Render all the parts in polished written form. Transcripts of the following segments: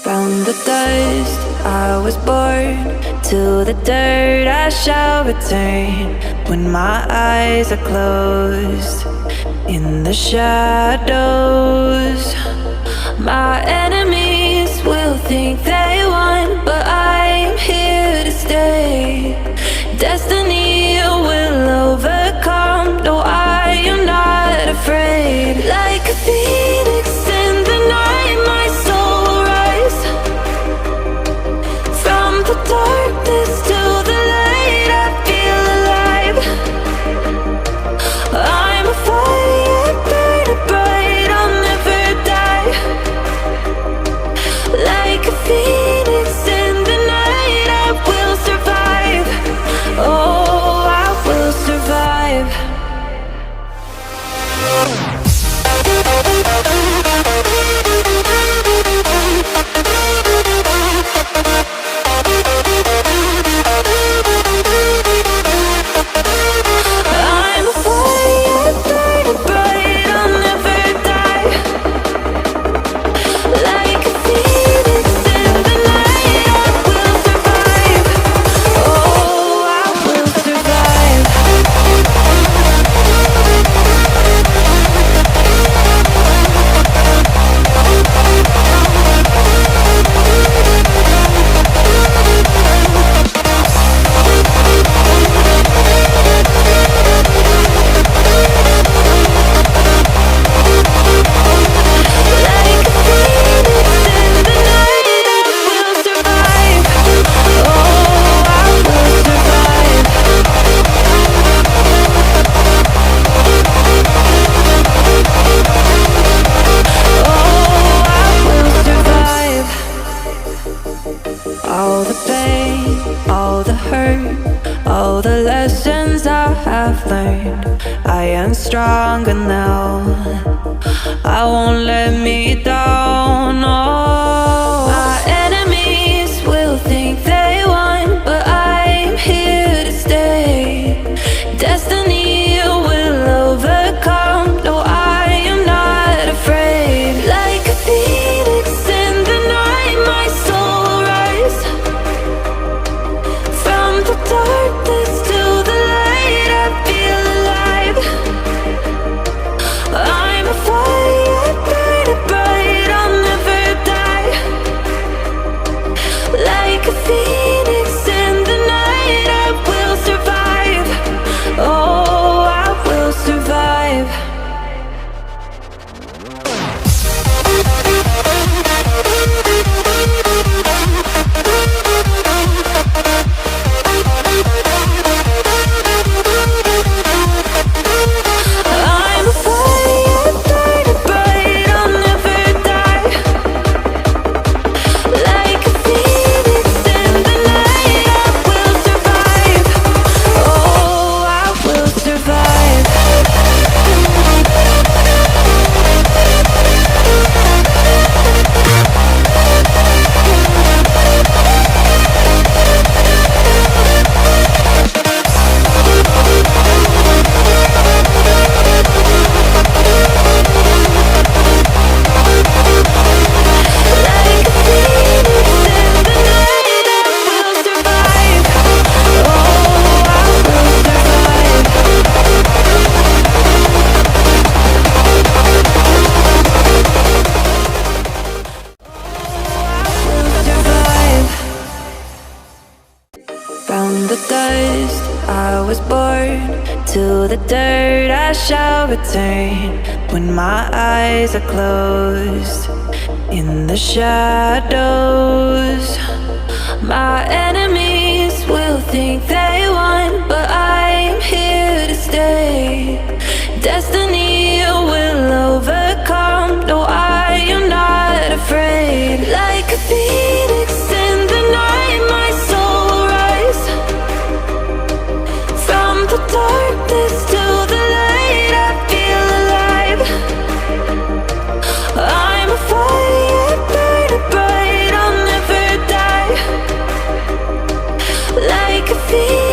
From the dust I was born, to the dirt I shall return. When my eyes are closed, in the shadows, my enemies will think they won, but I'm here to stay. Destiny will overcome, no, I am not afraid. Like a phoenix in the night, my soul will rise. From the darkness to the light, I feel alive. I'm a fire burning bright, I'll never die. Like a phoenix in the night, I will survive. Oh, I will survive. I'm a fire burning bright, I'll never die. Like a phoenix in the night, I will survive. Oh, I will survive. Like a phoenix in the night, I will survive. Oh, I will survive. Oh, I will survive. All the pain, all the hurt, all the lessons I have learned, I am stronger now. I won't let me down. Oh, my enemies will think they won, but I'm here to stay. Destiny will overcome, no, I am not afraid. Like a phoenix in the night, my soul will rise. From the darkness to the light, I feel alive. I'm a fire burning bright, I'll never die. Like a phoenix in the night, I will survive. Oh, I will survive. I'm a fire burning bright, I'll never die. Like a phoenix in the night, I will survive. Oh, I will survive. Like a phoenix in the night, I will survive. Oh, I will survive. Survive. From the dust I was born, to the dirt I shall return. When my eyes are closed, in the shadows, my enemies will think they won, but I'm here to stay. Destiny will overcome, no, I am not afraid. Like a phoenix in the night, my soul will rise. From the darkness to the light, I feel alive. I'm a fire burning bright, I'll never die. Like a phoenix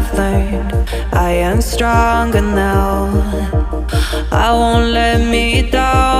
have learned. I am stronger now. I won't let me down.